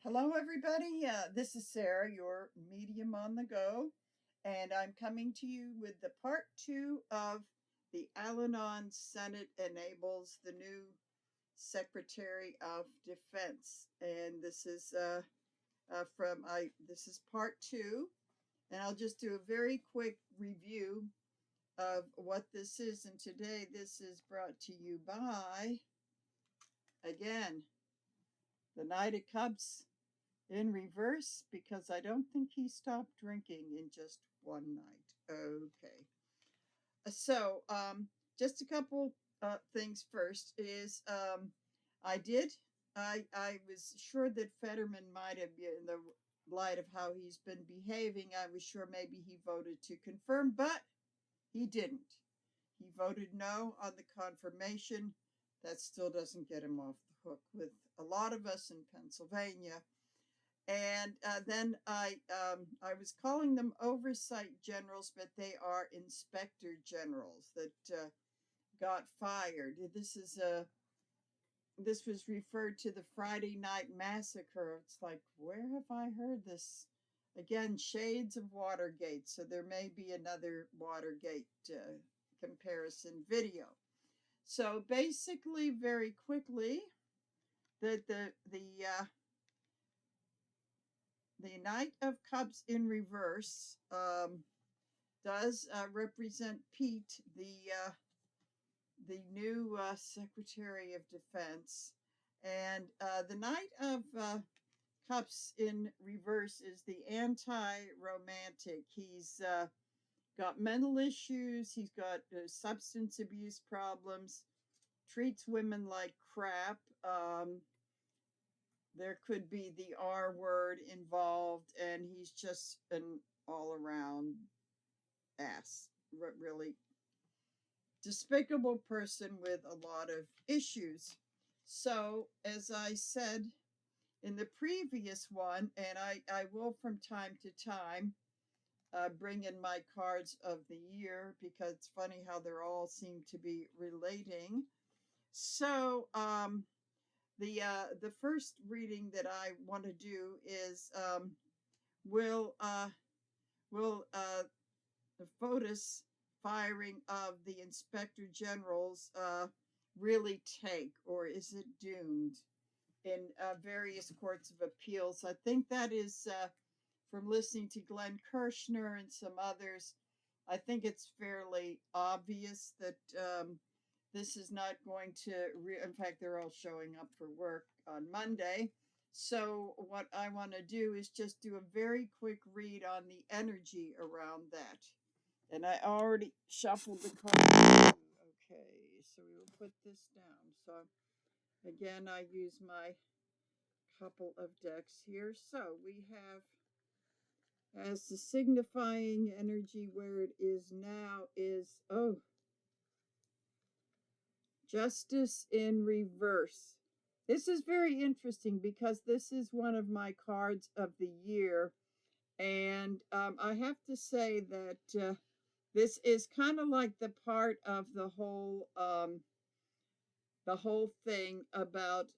Hello, everybody. This is Sarah, your medium on the go, and I'm coming to you with the part two of the ALANON Senate enables the new Secretary of Defense, and this is this is part two, and I'll just do a very quick review of what this is. And today, this is brought to you by again the Knight of Cups in reverse, because I don't think he stopped drinking in just one night. Okay. So, just a couple things first is I was sure that Fetterman might have been, in the light of how he's been behaving, I was sure maybe he voted to confirm, but he didn't. He voted no on the confirmation. That still doesn't get him off the hook with a lot of us in Pennsylvania. And then I was calling them oversight generals, but they are inspector generals that got fired. This was referred to the Friday night massacre. It's like, where have I heard this? Again, shades of Watergate. So there may be another Watergate comparison video. So basically, very quickly, the Knight of Cups in reverse does represent Pete, the new Secretary of Defense, and the Knight of Cups in reverse is the anti-romantic. He's got mental issues. He's got substance abuse problems. Treats women like crap. There could be the R word involved, and he's just an all around ass. Really despicable person with a lot of issues. So, as I said in the previous one, and I will from time to time bring in my cards of the year, because it's funny how they're all seem to be relating. So, the first reading that I want to do is will the FOTUS firing of the inspector generals really take, or is it doomed in various courts of appeals? I think that is from listening to Glenn Kirshner and some others. I think it's fairly obvious that this is not going to, in fact, they're all showing up for work on Monday. So what I want to do is just do a very quick read on the energy around that. And I already shuffled the cards. Okay, so we will put this down. So again, I use my couple of decks here. So we have, as the signifying energy where it is now is, Justice in reverse. This is very interesting because this is one of my cards of the year. And I have to say that this is kind of like the part of the whole thing about,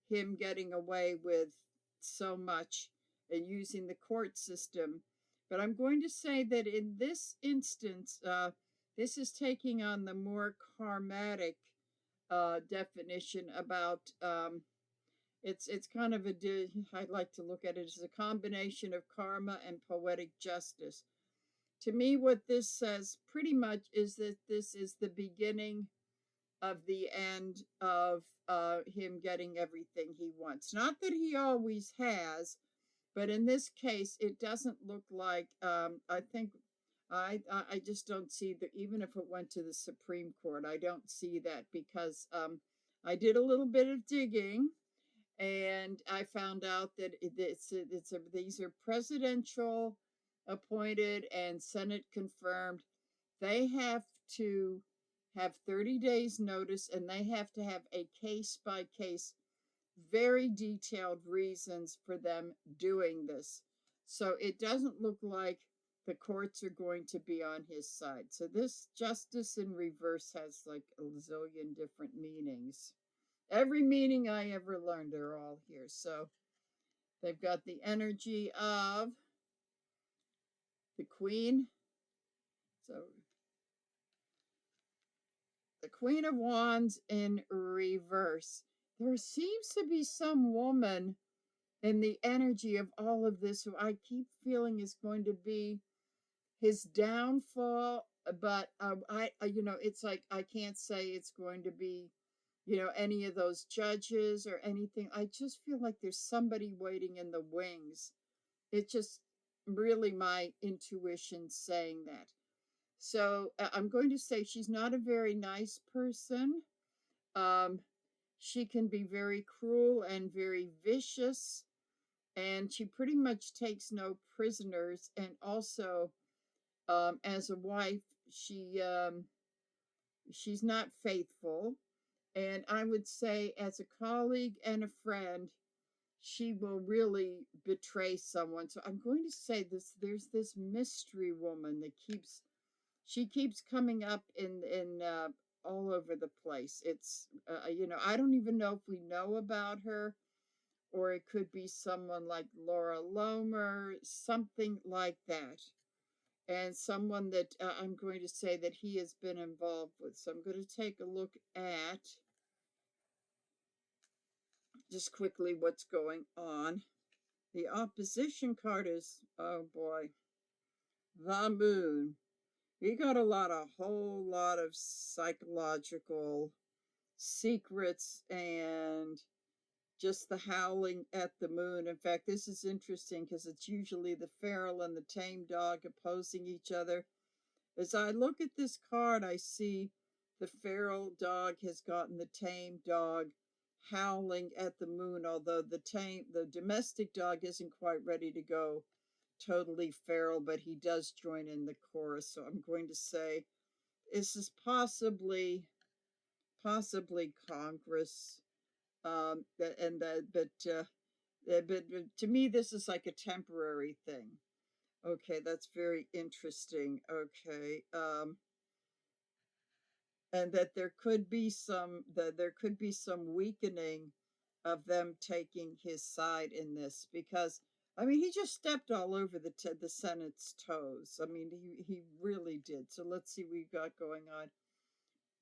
him getting away with so much and using the court system. But I'm going to say that in this instance, this is taking on the more karmatic definition about it's kind of I'd like to look at it as a combination of karma and poetic justice. To me, what this says pretty much is that this is the beginning of the end of him getting everything he wants. Not that he always has, but in this case, it doesn't look like. I think I just don't see that. Even if it went to the Supreme Court, I don't see that, because I did a little bit of digging, and I found out that these are presidential appointed and Senate confirmed. They have to have 30 days notice, and they have to have a case by case, very detailed reasons for them doing this. So it doesn't look like the courts are going to be on his side. So this justice in reverse has like a zillion different meanings. Every meaning I ever learned are all here. So they've got the energy of the Queen. So the Queen of Wands in reverse. There seems to be some woman in the energy of all of this who I keep feeling is going to be his downfall. But it's like I can't say it's going to be, any of those judges or anything. I just feel like there's somebody waiting in the wings. It just really my intuition saying that. So I'm going to say she's not a very nice person. Um, she can be very cruel and very vicious, and she pretty much takes no prisoners. And also, as a wife, she's not faithful. And I would say, as a colleague and a friend, she will really betray someone. So I'm going to say this: there's this mystery woman that keeps coming up in all over the place. It's I don't even know if we know about her, or it could be someone like Laura Lomer, something like that, and someone that I'm going to say that he has been involved with. So I'm going to take a look at just quickly what's going on. The opposition card is, oh boy, the moon. We got a whole lot of psychological secrets and just the howling at the moon. In fact, this is interesting because it's usually the feral and the tame dog opposing each other. As I look at this card, I see the feral dog has gotten the tame dog howling at the moon, although the domestic dog isn't quite ready to go totally feral, but he does join in the chorus. So I'm going to say this is possibly Congress, but to me this is like a temporary thing. Okay, that's very interesting. Okay, and there could be some weakening of them taking his side in this, because I mean he just stepped all over the Senate's toes. I mean he really did. So let's see what we got going on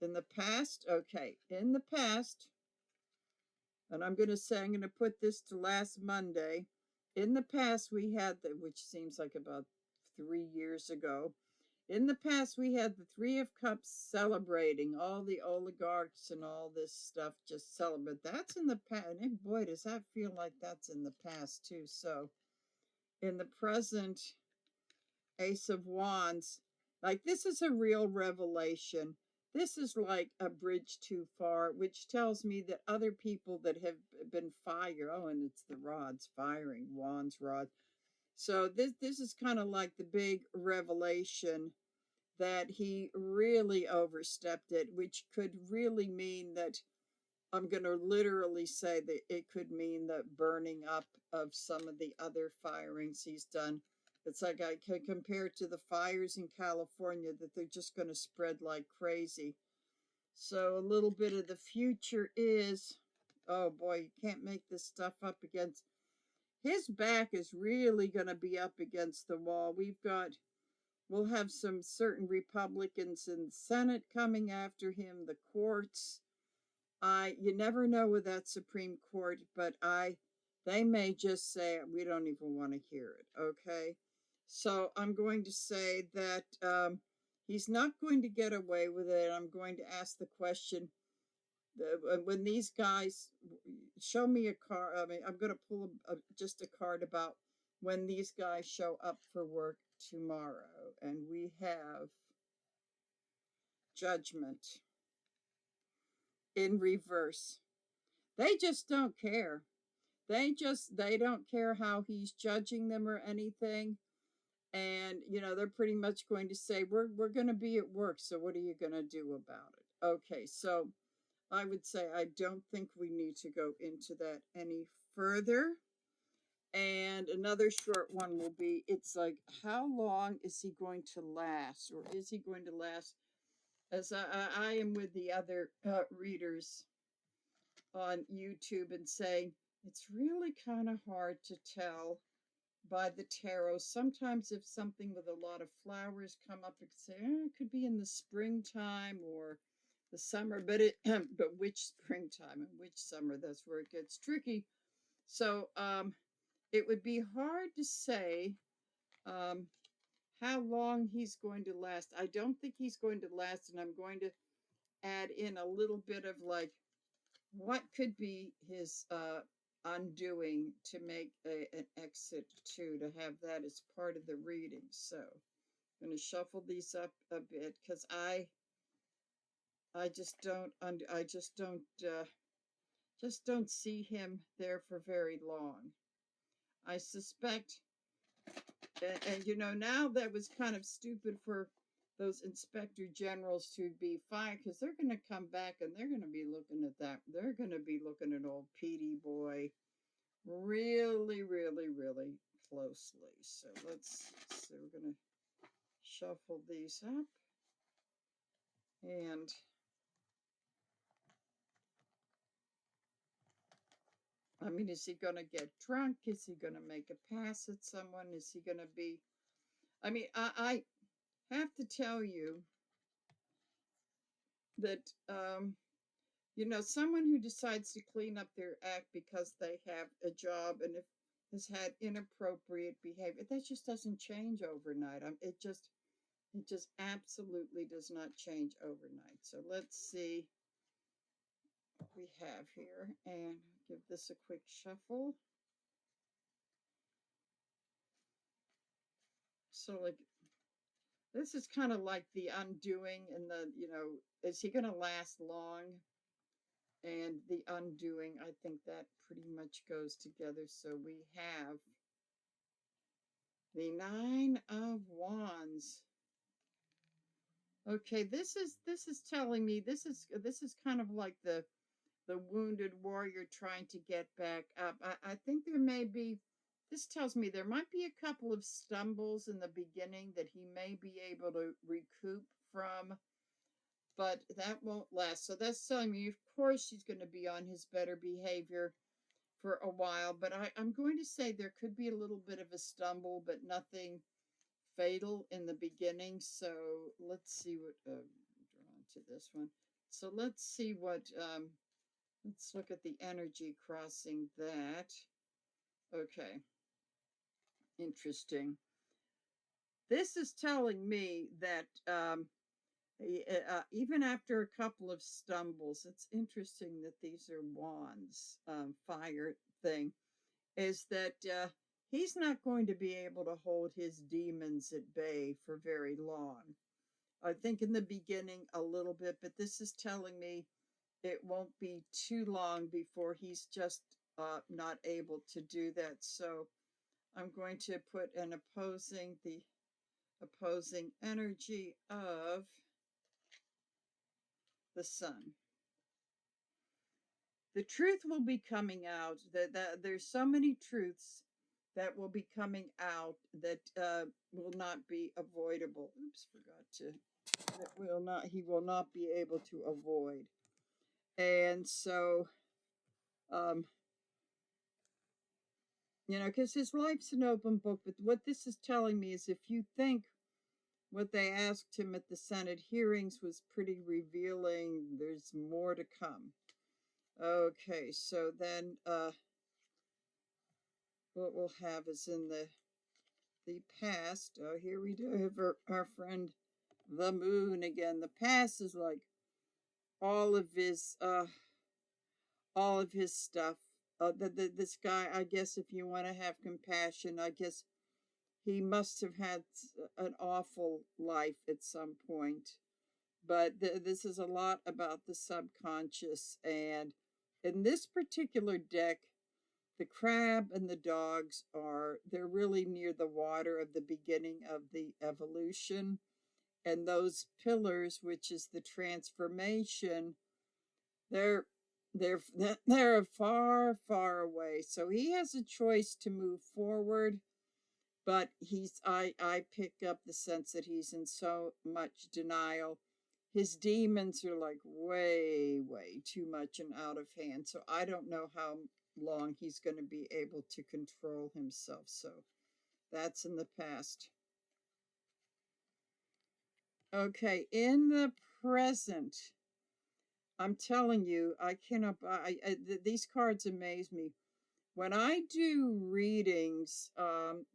in the past. Okay, in the past, and I'm going to say I'm going to put this to last Monday. In the past, we had which seems like about 3 years ago. In the past, we had the Three of Cups celebrating all the oligarchs and all this stuff, just celebrate. That's in the past. And boy, does that feel like that's in the past, too. So, in the present, Ace of Wands, like this is a real revelation. This is like a bridge too far, which tells me that other people that have been fired, oh, and it's the rods firing, Wands rod. So this is kind of like the big revelation that he really overstepped it, which could really mean that I'm going to literally say that it could mean the burning up of some of the other firings he's done. It's like I can compare it to the fires in California, that they're just going to spread like crazy. So a little bit of the future is, oh boy, you can't make this stuff up against. His back is really going to be up against the wall. We'll have some certain Republicans in the Senate coming after him, the courts. You never know with that Supreme Court, but they may just say we don't even want to hear it. Okay, so I'm going to say that he's not going to get away with it. I'm going to ask the question: when these guys show me a card. I mean, I'm going to pull just a card about when these guys show up for work tomorrow, and we have Judgment in reverse. They just don't care. They don't care how he's judging them or anything. And they're pretty much going to say we're going to be at work, so what are you going to do about it? Okay, so I would say I don't think we need to go into that any further. And another short one will be, it's like, how long is he going to last, or is he going to last? As I am with the other readers, on YouTube and saying it's really kind of hard to tell by the tarot. Sometimes if something with a lot of flowers come up, it could say, it could be in the springtime or the summer, but but which springtime and which summer, that's where it gets tricky. So it would be hard to say um, how long he's going to last. I don't think he's going to last, and I'm going to add in a little bit of like what could be his undoing to make an exit to have that as part of the reading. So I'm going to shuffle these up a bit because I just don't see him there for very long. I suspect, and you know, now that was kind of stupid for those inspector generals to be fired because they're going to come back and they're going to be looking at that. They're going to be looking at old Petey boy really, really, really closely. So let's see. We're going to shuffle these up. And I mean, is he going to get drunk? Is he going to make a pass at someone? Is he going to be. I mean, I have to tell you that, you know, someone who decides to clean up their act because they have a job and if has had inappropriate behavior, that just doesn't change overnight. It just absolutely does not change overnight. So let's see what we have here and give this a quick shuffle. So like this is kind of like the undoing and the, you know, is he going to last long? And the undoing, I think that pretty much goes together. So we have the Nine of Wands. Okay, this is telling me this is kind of like the wounded warrior trying to get back up. I think there may be, this tells me there might be a couple of stumbles in the beginning that he may be able to recoup from, but that won't last. So that's telling me, of course, he's going to be on his better behavior for a while, but I'm going to say there could be a little bit of a stumble, but nothing fatal in the beginning. So let's see what, drawn to this one. So let's see what, let's look at the energy crossing that. Okay, interesting. This is telling me that even after a couple of stumbles, it's interesting that these are wands, fire thing, is that he's not going to be able to hold his demons at bay for very long. I think in the beginning a little bit, but this is telling me it won't be too long before he's just not able to do that. So I'm going to put the opposing energy of the sun. The truth will be coming out. That there's so many truths that will be coming out that will not be avoidable. Oops, forgot to. That will not. He will not be able to avoid. And so, um, you know, because his life's an open book. But what this is telling me is, if you think what they asked him at the Senate hearings was pretty revealing, there's more to come. Okay, so then what we'll have is in the past. Oh, here we do have our friend the moon again. The past is like all of his stuff. This guy, I guess, if you want to have compassion, I guess he must have had an awful life at some point. But this is a lot about the subconscious, and in this particular deck, the crab and the dogs they're really near the water of the beginning of the evolution. And those pillars, which is the transformation, they're they're they're far, far away. So he has a choice to move forward, but I pick up the sense that he's in so much denial his demons are like way, way too much and out of hand. So I don't know how long he's going to be able to control himself. So that's in the past. Okay, in the present, I'm telling you, I cannot. These cards amaze me. When I do readings,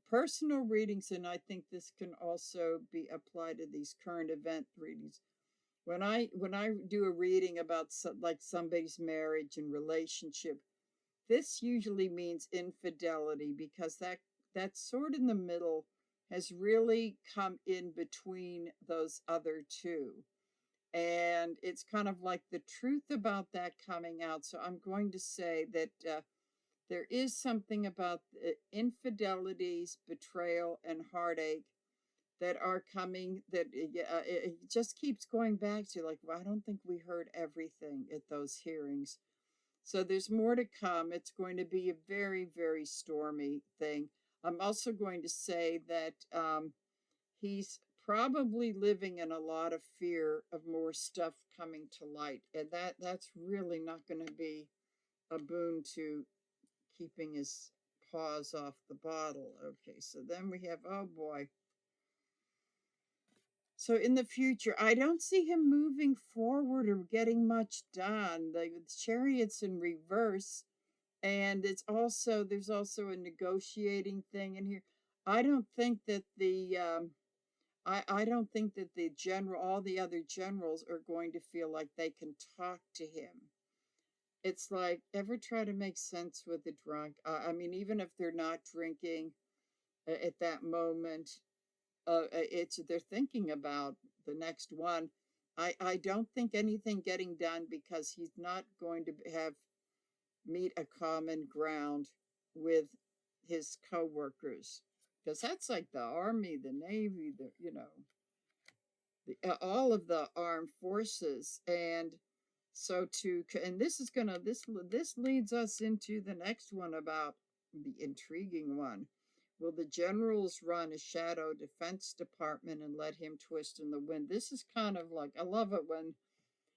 personal readings, and I think this can also be applied to these current event readings. When I do a reading about like somebody's marriage and relationship, this usually means infidelity because that sword in the middle has really come in between those other two. And it's kind of like the truth about that coming out. So I'm going to say that there is something about infidelities, betrayal, and heartache that are coming that it just keeps going back to like, well, I don't think we heard everything at those hearings. So there's more to come. It's going to be a very, very stormy thing. I'm also going to say that he's probably living in a lot of fear of more stuff coming to light. And that's really not going to be a boon to keeping his paws off the bottle. Okay, so then we have, oh boy. So in the future, I don't see him moving forward or getting much done. The chariot's in reverse, and there's also a negotiating thing in here. I don't think that I don't think that all the other generals are going to feel like they can talk to him. It's like, ever try to make sense with a drunk? I mean, even if they're not drinking at that moment, they're thinking about the next one. I don't think anything getting done because he's not going to meet a common ground with his coworkers, because that's like the army, the navy, all of the armed forces. And so and this leads us into the next one about the intriguing one. Will the generals run a shadow defense department and let him twist in the wind? This is kind of like, I love it when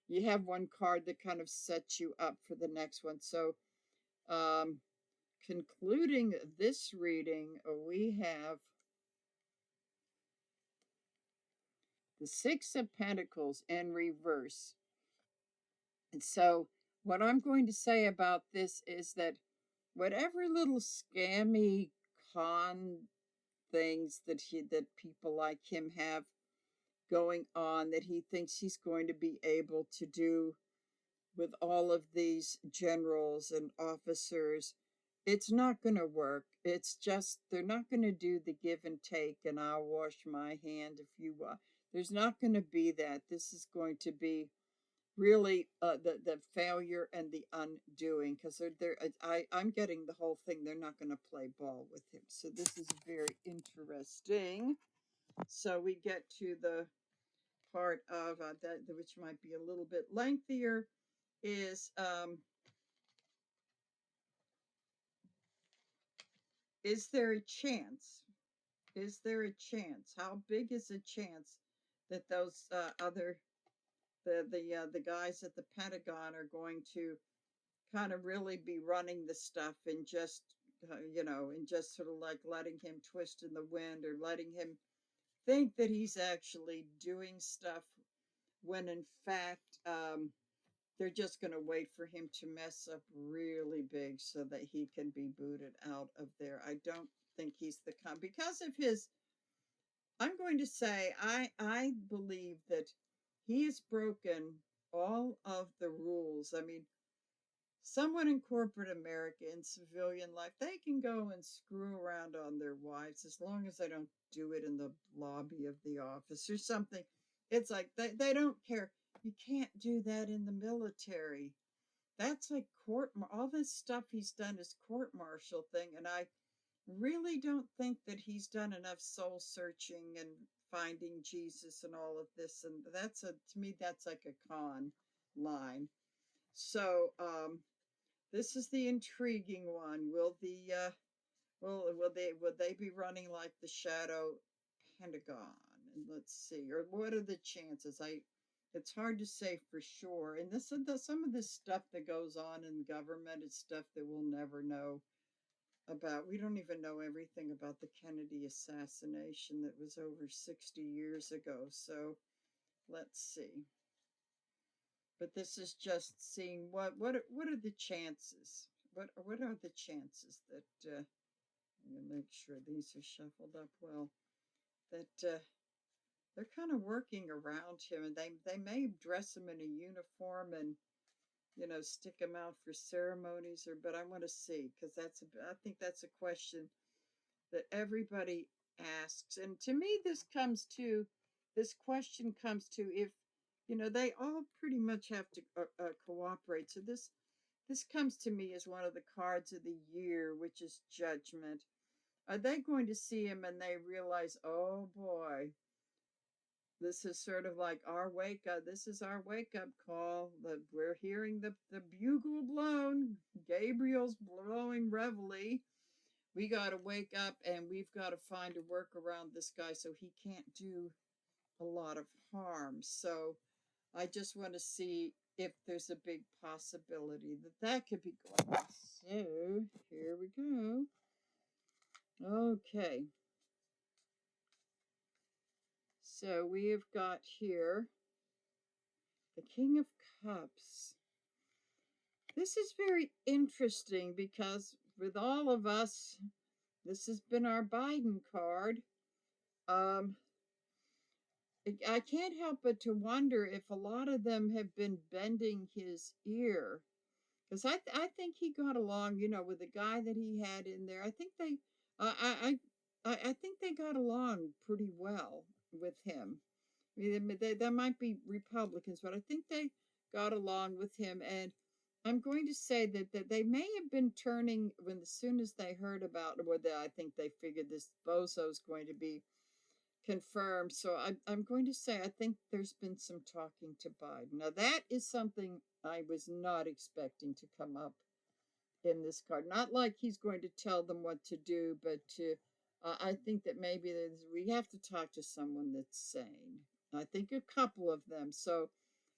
you have one card that kind of sets you up for the next one. So um, concluding this reading, we have the Six of Pentacles in reverse. And so what I'm going to say about this is that whatever little scammy con things that people like him have going on, that he thinks he's going to be able to do with all of these generals and officers, it's not going to work. It's just, they're not going to do the give and take and I'll wash my hand if you want. There's not going to be that. This is going to be really the failure and the undoing, because I'm getting the whole thing. They're not going to play ball with him. So this is very interesting. So we get to the part of that, which might be a little bit lengthier, is there a chance? Is there a chance? How big is a chance that those the guys at the Pentagon are going to kind of really be running the stuff and just and just sort of like letting him twist in the wind, or letting him think that he's actually doing stuff when in fact they're just going to wait for him to mess up really big so that he can be booted out of there. I don't think he's the kind, because of his, I'm going to say, I believe that he has broken all of the rules. I mean, someone in corporate America, in civilian life, they can go and screw around on their wives as long as they don't do it in the lobby of the office or something. It's like they don't care. You can't do that in the military. That's like all this stuff he's done is court martial thing. And I really don't think that he's done enough soul searching and finding Jesus and all of this. And to me, that's like a con line. So, this is the intriguing one. Will they be running like the Shadow Pentagon? And let's see, or what are the chances? It's hard to say for sure. And some of this stuff that goes on in government is stuff that we'll never know about. We don't even know everything about the Kennedy assassination that was over 60 years ago. So let's see. But this is just seeing what are the chances? What are the chances that I'm gonna make sure these are shuffled up well. That they're kind of working around him, and they may dress him in a uniform and stick him out for ceremonies, or but I want to see because I think that's a question that everybody asks, and to me this question comes to if they all pretty much have to cooperate. So this comes to me as one of the cards of the year, which is judgment. Are they going to see him and they realize, oh boy, this is sort of like our wake up. This is our wake up call. We're hearing the bugle blown. Gabriel's blowing reveille. We got to wake up and we've got to find a work around this guy so he can't do a lot of harm. So I just want to see if there's a big possibility that could be going on. So here we go. Okay. So we have got here the King of Cups. This is very interesting because with all of us, this has been our Biden card. Um, I can't help but to wonder if a lot of them have been bending his ear. Because I think he got along, with the guy that he had in there. I think I think they got along pretty well with him. I mean, there might be Republicans, but I think they got along with him. And I'm going to say that they may have been turning when as soon as they heard about, or I think they figured this bozo's going to be confirmed. So I'm going to say I think there's been some talking to Biden. Now that is something I was not expecting to come up in this card. Not like he's going to tell them what to do, but I think that maybe we have to talk to someone that's sane. I think a couple of them. So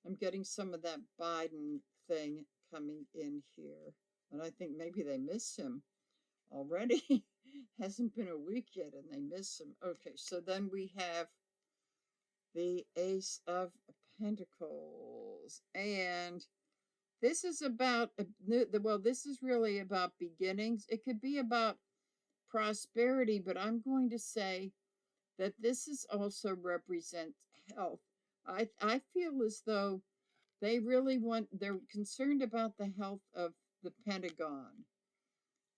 I'm getting some of that Biden thing coming in here. And I think maybe they miss him already. Hasn't been a week yet and they miss him. Okay, so then we have the Ace of Pentacles. And this is about, this is really about beginnings. It could be about prosperity, but I'm going to say that this is also represents health. I feel as though they're concerned about the health of the Pentagon.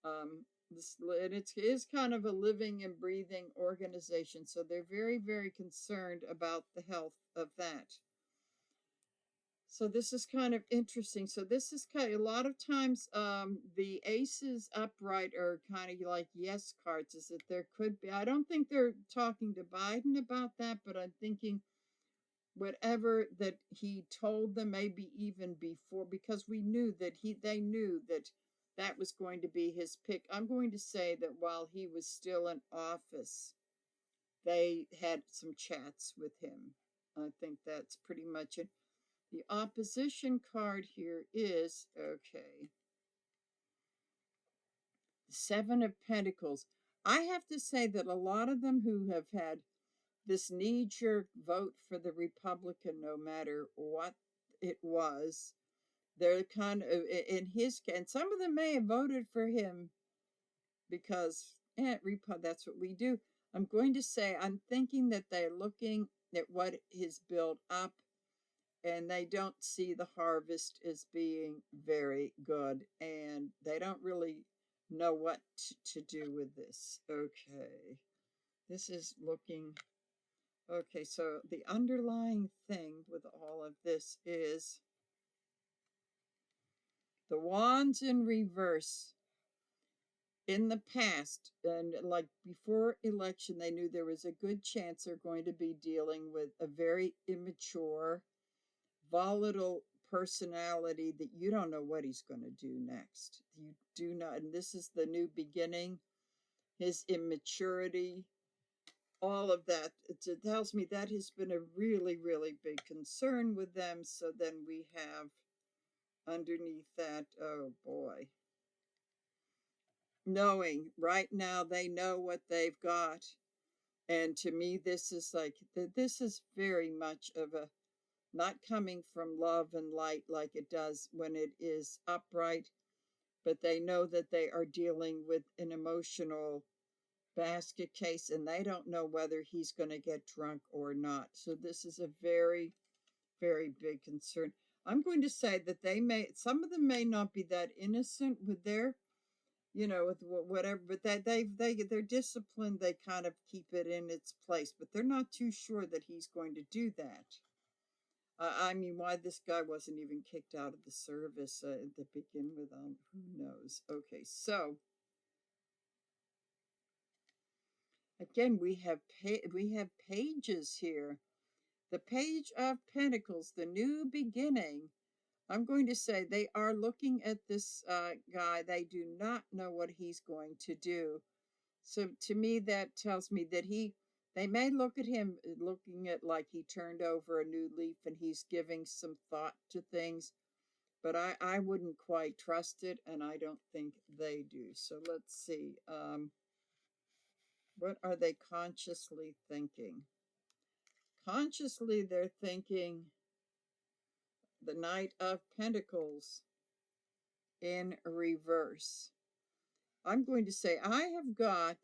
And it is kind of a living and breathing organization, so they're very, very concerned about the health of that. So this is kind of interesting. So this is kind of a lot of times the aces upright are kind of like yes cards. Is that there could be? I don't think they're talking to Biden about that, but I'm thinking whatever that he told them, maybe even before, because we knew that they knew that that was going to be his pick. I'm going to say that while he was still in office, they had some chats with him. I think that's pretty much it. The opposition card here is, okay, the Seven of Pentacles. I have to say that a lot of them who have had this knee-jerk vote for the Republican, no matter what it was, they're kind of, in his, and some of them may have voted for him because, that's what we do. I'm going to say, I'm thinking that they're looking at what is built up and they don't see the harvest as being very good and they don't really know what to do with this. Okay, this is looking okay. So the underlying thing with all of this is the wands in reverse. In the past, and like before election, they knew there was a good chance they're going to be dealing with a very immature, volatile personality that you don't know what he's going to do next. You do not, and this is the new beginning. His immaturity, all of that. It tells me that has been a really, really big concern with them. So then we have underneath that, oh boy, knowing right now they know what they've got. And to me, this is like, this is very much of a not coming from love and light like it does when it is upright, but they know that they are dealing with an emotional basket case and they don't know whether he's going to get drunk or not. So this is a very, very big concern. I'm going to say that some of them may not be that innocent with their, with whatever, but that they're disciplined. They kind of keep it in its place, but they're not too sure that he's going to do that. I mean, why this guy wasn't even kicked out of the service to begin with, who knows? Okay, so again, we have pages here. The Page of Pentacles, the new beginning. I'm going to say they are looking at this guy. They do not know what he's going to do. So to me, that tells me that they may look at him looking at like he turned over a new leaf and he's giving some thought to things. But I wouldn't quite trust it, and I don't think they do. So let's see. What are they consciously thinking? Consciously, they're thinking the Knight of Pentacles in reverse. I'm going to say I have got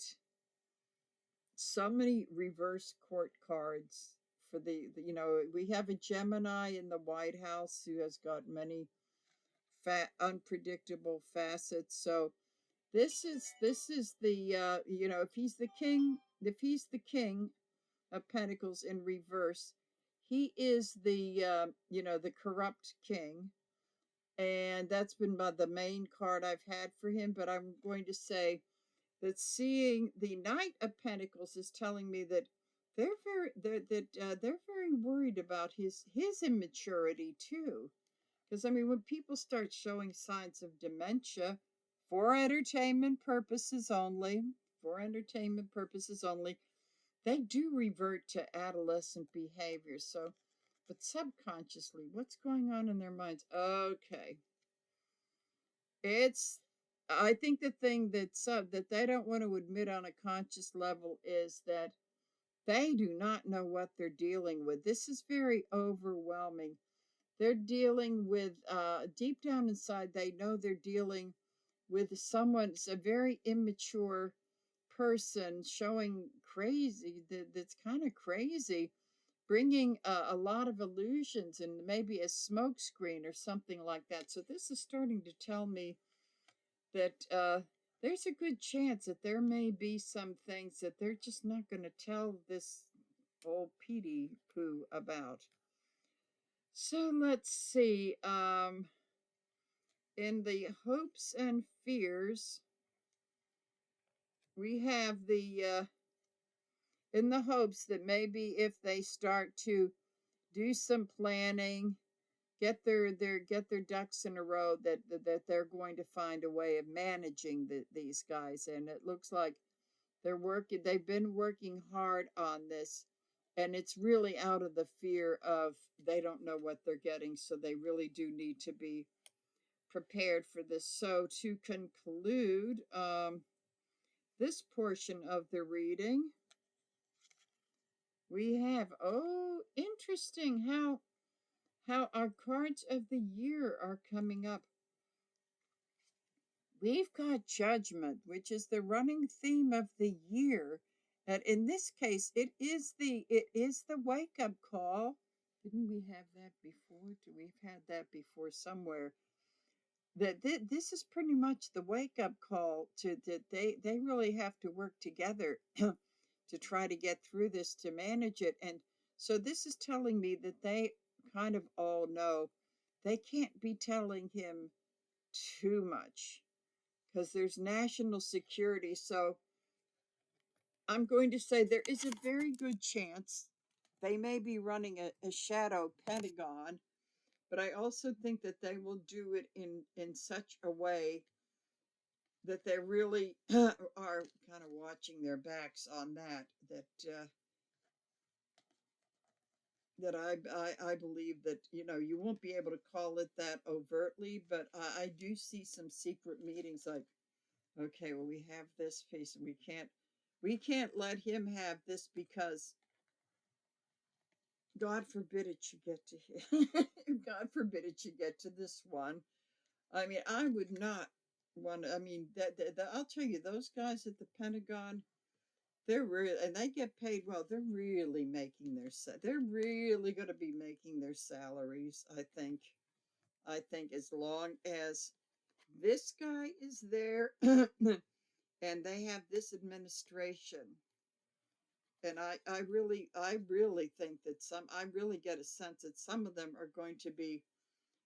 so many reverse court cards for we have a Gemini in the White House who has got many unpredictable facets. So this is the if he's the king of Pentacles in reverse, he is the corrupt king, and that's been the main card I've had for him. But I'm going to say that seeing the Knight of Pentacles is telling me that they're very worried about his immaturity too. Because I mean, when people start showing signs of dementia, for entertainment purposes only, for entertainment purposes only, they do revert to adolescent behavior. So, but subconsciously, what's going on in their minds? Okay, it's. I think the thing that they don't want to admit on a conscious level is that they do not know what they're dealing with. This is very overwhelming. They're dealing with deep down inside. They know they're dealing with someone's a very immature person showing crazy that's kind of crazy, bringing a lot of illusions and maybe a smokescreen or something like that. So this is starting to tell me that there's a good chance that there may be some things that they're just not going to tell this old Petey poo about. So let's see. In the hopes and fears, we have in the hopes that maybe if they start to do some planning, get their ducks in a row, that they're going to find a way of managing these guys. And it looks like they've been working hard on this, and it's really out of the fear of they don't know what they're getting, so they really do need to be prepared for this. So to conclude this portion of the reading, we have, oh, interesting how our cards of the year are coming up. We've got Judgment, which is the running theme of the year. And in this case, it is the wake up call. Didn't we have that before? We've had that before somewhere. That this is pretty much the wake up call to that they really have to work together to try to get through this, to manage it. And so this is telling me that they kind of all know they can't be telling him too much because there's national security. So I'm going to say there is a very good chance they may be running a shadow Pentagon, but I also think that they will do it in such a way that they really are kind of watching their backs on that. That I believe that you won't be able to call it that overtly, but I do see some secret meetings like, okay, well, we have this piece and we can't let him have this because God forbid it should get to him. God forbid it should get to this one. I mean, I would not want to. I mean, I'll tell you, those guys at the Pentagon, they're really, and they get paid well. They're really making they're really going to be making their salaries, I think. I think as long as this guy is there and they have this administration, and I really think that I really get a sense that some of them are going to be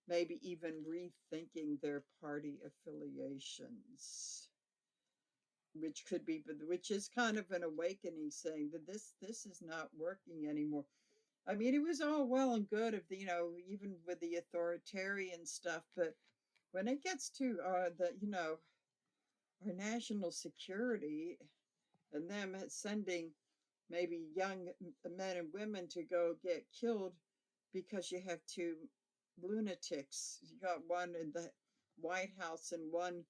maybe even rethinking their party affiliations, which is kind of an awakening, saying that this is not working anymore. I mean, it was all well and good of even with the authoritarian stuff, but when it gets to our national security and them sending maybe young men and women to go get killed because you have two lunatics. You got one in the White House and one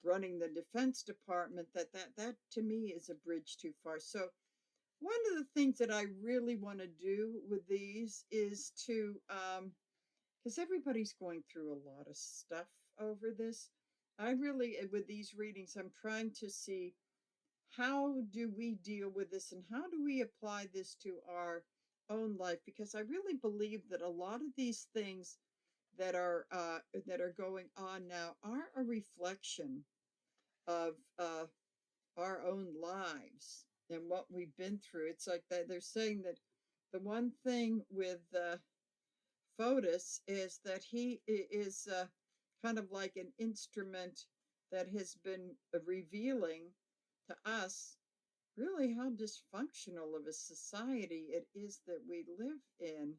running the Defense Department. That to me is a bridge too far. So one of the things that I really want to do with these is to, because everybody's going through a lot of stuff over this. I really, with these readings, I'm trying to see how do we deal with this and how do we apply this to our own life, because I really believe that a lot of these things that are going on now are a reflection of our own lives and what we've been through. It's like that they're saying that the one thing with Fotis is that he is kind of like an instrument that has been revealing to us really how dysfunctional of a society it is that we live in.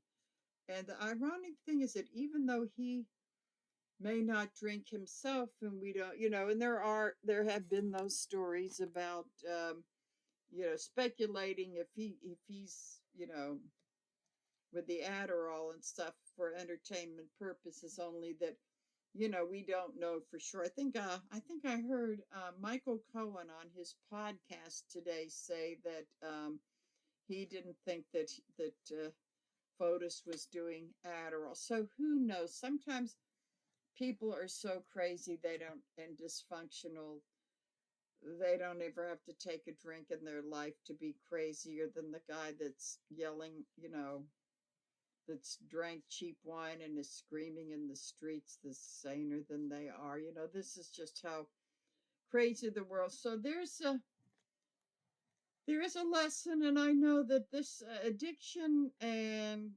And the ironic thing is that even though he may not drink himself, and we don't, and there have been those stories about, speculating if he's, with the Adderall and stuff for entertainment purposes only, that we don't know for sure. I think I heard Michael Cohen on his podcast today say that he didn't think that Fotis was doing Adderall. So who knows? Sometimes people are so crazy and dysfunctional, they don't ever have to take a drink in their life to be crazier than the guy that's yelling, that's drank cheap wine and is screaming in the streets, that's saner than they are. This is just how crazy the world. So there is a lesson, and I know that this addiction and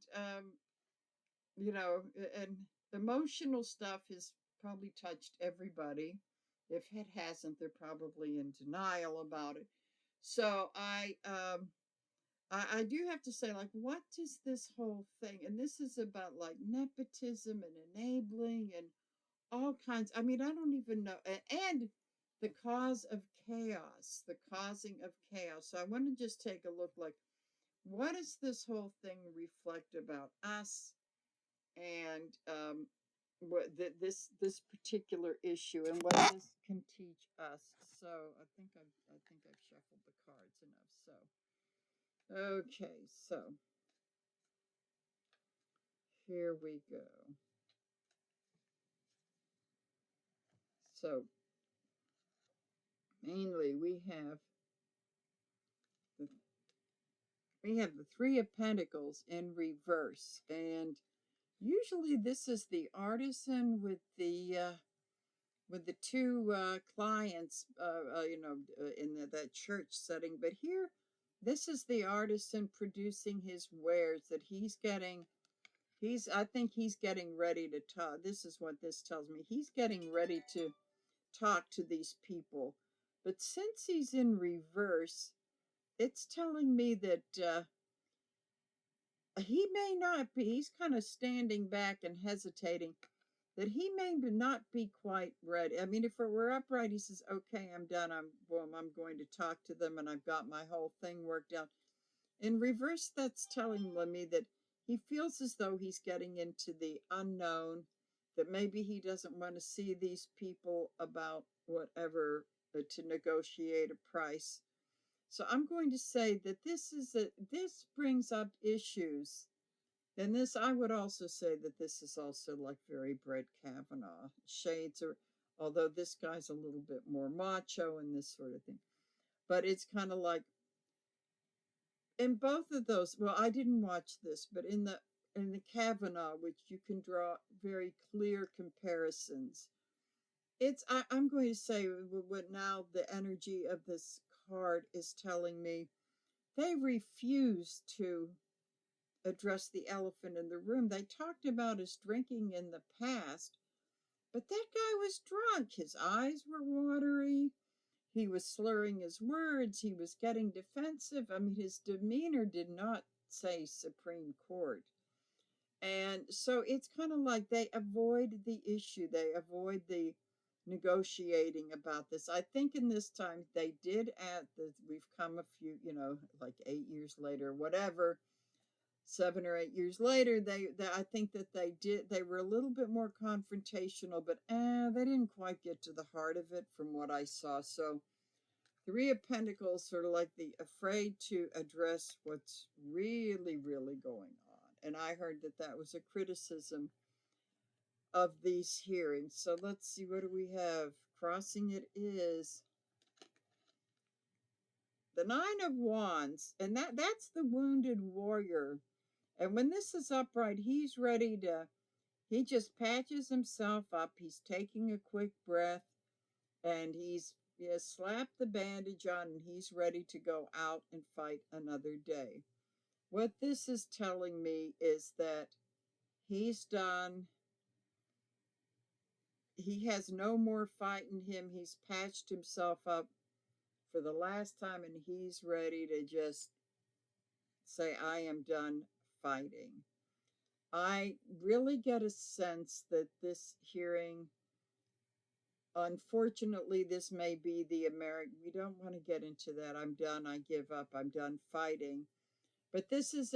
you know, and emotional stuff has probably touched everybody. If it hasn't, they're probably in denial about it. So I do have to say, like, what is this whole thing? And this is about like nepotism and enabling and all kinds. I mean, I don't even know. And the cause of chaos, the causing of chaos. So I want to just take a look, like, what does this whole thing reflect about us? And what this particular issue and what this can teach us. So I think I've shuffled the cards enough. So okay, so here we go. So mainly the we have the Three of Pentacles in reverse, and usually this is the artisan with the two clients, in that church setting. But here, this is the artisan producing his wares that he's getting. I think he's getting ready to talk. This is what this tells me. He's getting ready to talk to these people. But since he's in reverse, it's telling me that he may not be. He's kind of standing back and hesitating. that he may not be quite ready. I mean, if it were upright, he says, okay, I'm done. I'm going to talk to them and I've got my whole thing worked out. In reverse, that's telling me that he feels as though he's getting into the unknown, that maybe he doesn't want to see these people about whatever to negotiate a price. So I'm going to say that this brings up issues. And this, I would also say that this is also like very Brett Kavanaugh shades, or although this guy's a little bit more macho and this sort of thing. But it's kind of like in both of those. Well, I didn't watch this, but in the Kavanaugh, which you can draw very clear comparisons. I'm going to say what now the energy of this card is telling me. They refuse to address the elephant in the room. They talked about his drinking in the past, but that guy was drunk. His eyes were watery. He was slurring his words. He was getting defensive. I mean, his demeanor did not say Supreme Court. And so it's kind of like they avoid the issue. They avoid the negotiating about this. I think in this time they did add that we've come a few, like 8 years later, whatever, 7 or 8 years later, I think that they were a little bit more confrontational, but they didn't quite get to the heart of it from what I saw. So Three of Pentacles, sort of like the afraid to address what's really, really going on. And I heard that that was a criticism of these hearings. So let's see, what do we have? Crossing it is the Nine of Wands, and that's the wounded warrior. And when this is upright, he's ready to, he just patches himself up. He's taking a quick breath and he's slapped the bandage on and he's ready to go out and fight another day. What this is telling me is that he's done. He has no more fight in him. He's patched himself up for the last time and he's ready to just say, I am done fighting. I really get a sense that this hearing, unfortunately, this may be the American, we don't want to get into that. I'm done. I give up. I'm done fighting. But this is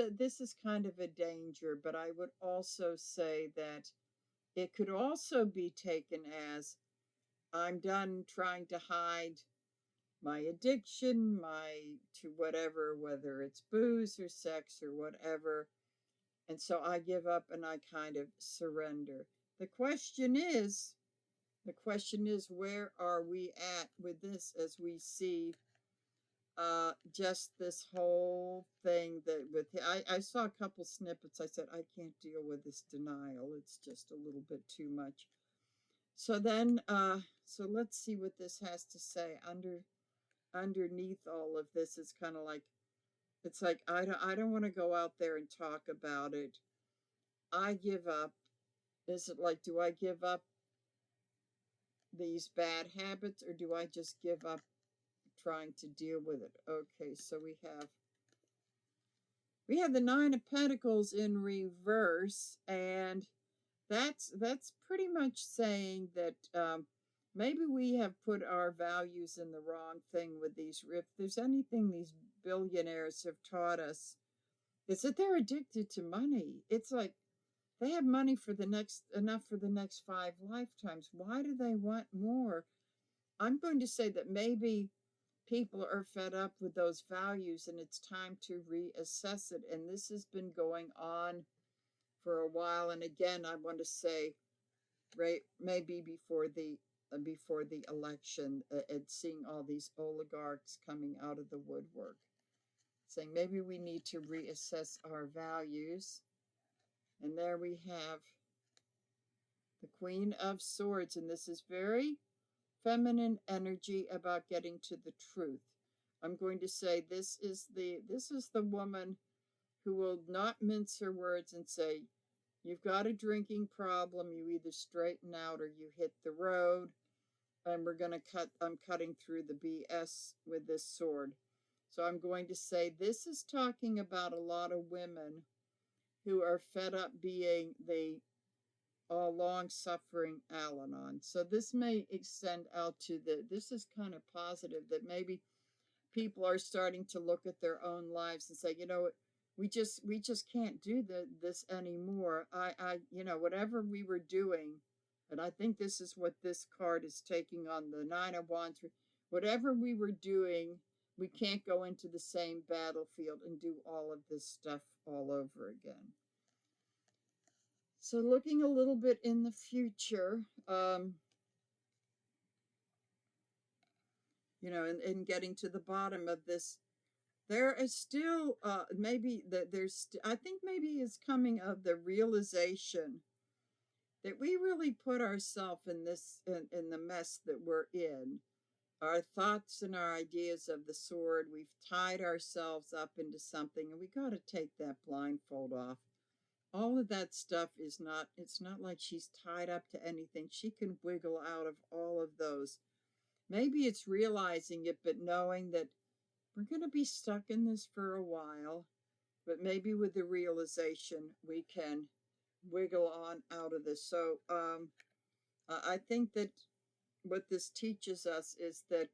kind of a danger. But I would also say that it could also be taken as I'm done trying to hide my addiction, to whatever, whether it's booze or sex or whatever. And so I give up and I kind of surrender. The question is, where are we at with this as we see just this whole thing that with I saw a couple snippets. I said, I can't deal with this denial. It's just a little bit too much. So then, so let's see what this has to say underneath all of this. Is kind of like, it's like, I don't want to go out there and talk about it. I give up. Is it like, do I give up these bad habits or do I just give up trying to deal with it? Okay, so we have the Nine of Pentacles in reverse, and that's pretty much saying that maybe we have put our values in the wrong thing with these. If there's anything these billionaires have taught us, it's that they're addicted to money. It's like they have money for enough for the next 5 lifetimes. Why do they want more? I'm going to say that maybe people are fed up with those values and it's time to reassess it. And this has been going on for a while. And again, I want to say, right, maybe before the election, and seeing all these oligarchs coming out of the woodwork, saying maybe we need to reassess our values. And there we have the Queen of Swords, and this is very feminine energy about getting to the truth. I'm going to say this is the woman who will not mince her words and say, you've got a drinking problem, you either straighten out or you hit the road, and I'm cutting through the BS with this sword. So I'm going to say this is talking about a lot of women who are fed up being the all long-suffering ALANON. So this may extend out to this is kind of positive that maybe people are starting to look at their own lives and say, you know, we just can't do this anymore. Whatever we were doing, and I think this is what this card is taking on the Nine of Wands. Whatever we were doing, we can't go into the same battlefield and do all of this stuff all over again. So looking a little bit in the future, and getting to the bottom of this, there is still maybe that I think maybe is coming of the realization that we really put ourselves in in the mess that we're in. Our thoughts and our ideas of the sword, we've tied ourselves up into something, and we got to take that blindfold off. All of that stuff is not, it's not like she's tied up to anything. She can wiggle out of all of those. Maybe it's realizing it, but knowing that we're going to be stuck in this for a while, but maybe with the realization we can wiggle on out of this. So I think that what this teaches us is that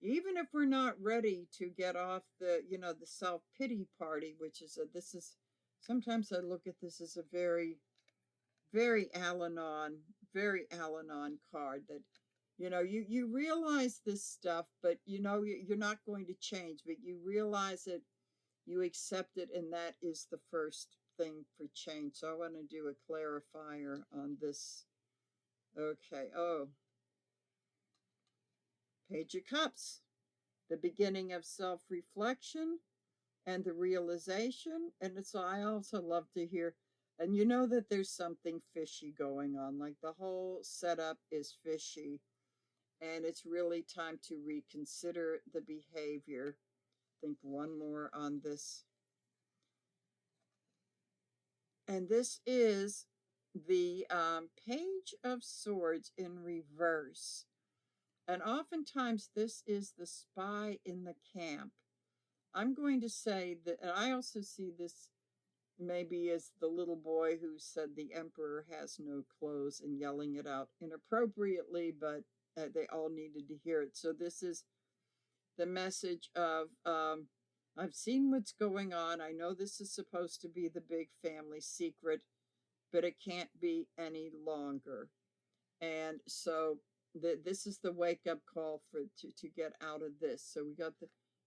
even if we're not ready to get off the self-pity party, which is this is, sometimes I look at this as a very, very very Al-Anon card, that you realize this stuff, but you're not going to change, but you realize it, you accept it, and that is the first thing for change. So I want to do a clarifier on this. Okay. Oh, Page of Cups, the beginning of self-reflection and the realization. And so I also love to hear, and you know that there's something fishy going on, like the whole setup is fishy, and it's really time to reconsider the behavior. I think one more on this. And this is the Page of Swords in reverse. And oftentimes this is the spy in the camp. I'm going to say that, and I also see this maybe as the little boy who said the emperor has no clothes and yelling it out inappropriately, but they all needed to hear it. So this is the message of I've seen what's going on. I know this is supposed to be the big family secret, but it can't be any longer. And so this is the wake up call to get out of this. So we got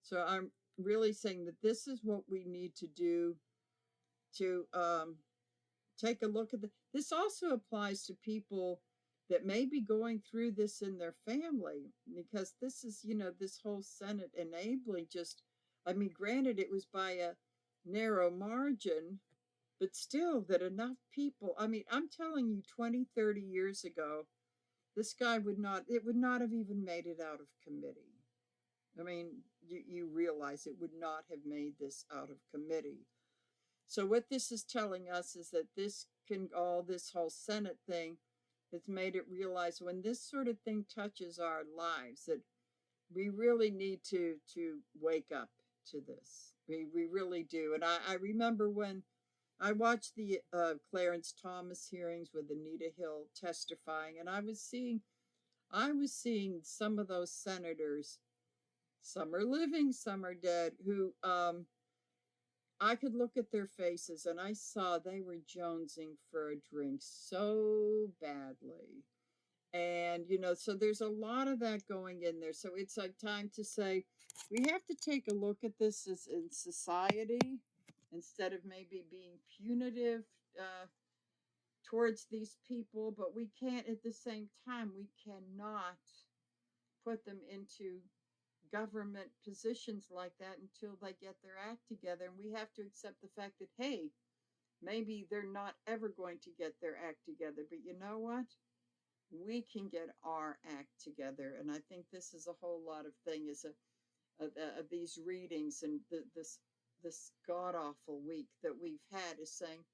so I'm really saying that this is what we need to do to take a look at this. Also applies to people that may be going through this in their family, because this is, this whole Senate enabling, just, I mean, granted, it was by a narrow margin, but still that enough people, I mean, I'm telling you, 20, 30 years ago, this guy would not have even made it out of committee. I mean, you realize it would not have made this out of committee. So what this is telling us is that this whole Senate thing has made it realize, when this sort of thing touches our lives, that we really need to wake up to this. We really do. And I remember when I watched the Clarence Thomas hearings with Anita Hill testifying, and I was seeing some of those senators, some are living, some are dead, who I could look at their faces and I saw they were jonesing for a drink so badly. And, so there's a lot of that going in there. So it's like time to say, we have to take a look at this as in society, instead of maybe being punitive towards these people. But we can't, at the same time, we cannot put them into government positions like that until they get their act together. And we have to accept the fact that, hey, maybe they're not ever going to get their act together, but you know what? We can get our act together. And I think this is a whole lot of thing, is of these readings, and this god awful week that we've had, is saying,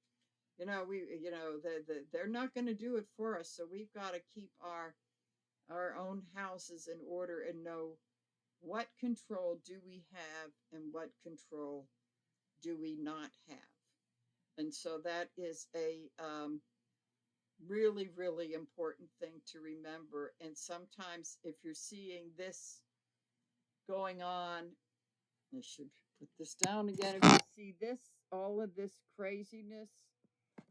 they're not going to do it for us, so we've got to keep our own houses in order and know what control do we have and what control do we not have. And so that is really, really important thing to remember. And sometimes if you're seeing this going on, I should put this down again. If you see this, all of this craziness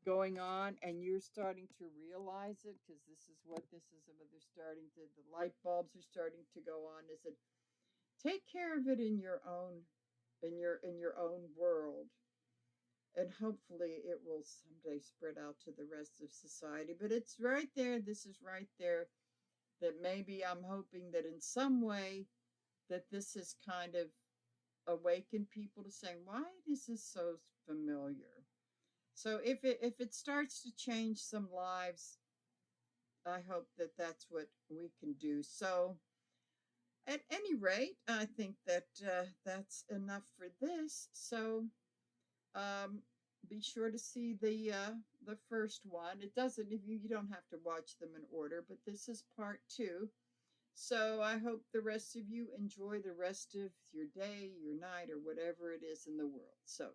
going on, and you're starting to realize it, because this is what this is about. They're starting to, the light bulbs are starting to go on. Is it take care of it in your own, in your own world, and hopefully it will someday spread out to the rest of society. But it's right there. This is right there. That maybe I'm hoping that in some way that this has kind of awakened people to saying, why is this so familiar? So if it starts to change some lives, I hope that that's what we can do. So at any rate, I think that that's enough for this. So um, be sure to see the first one. It doesn't, if you don't have to watch them in order, but this is part two. So I hope the rest of you enjoy the rest of your day, your night, or whatever it is in the world. So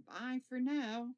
bye for now.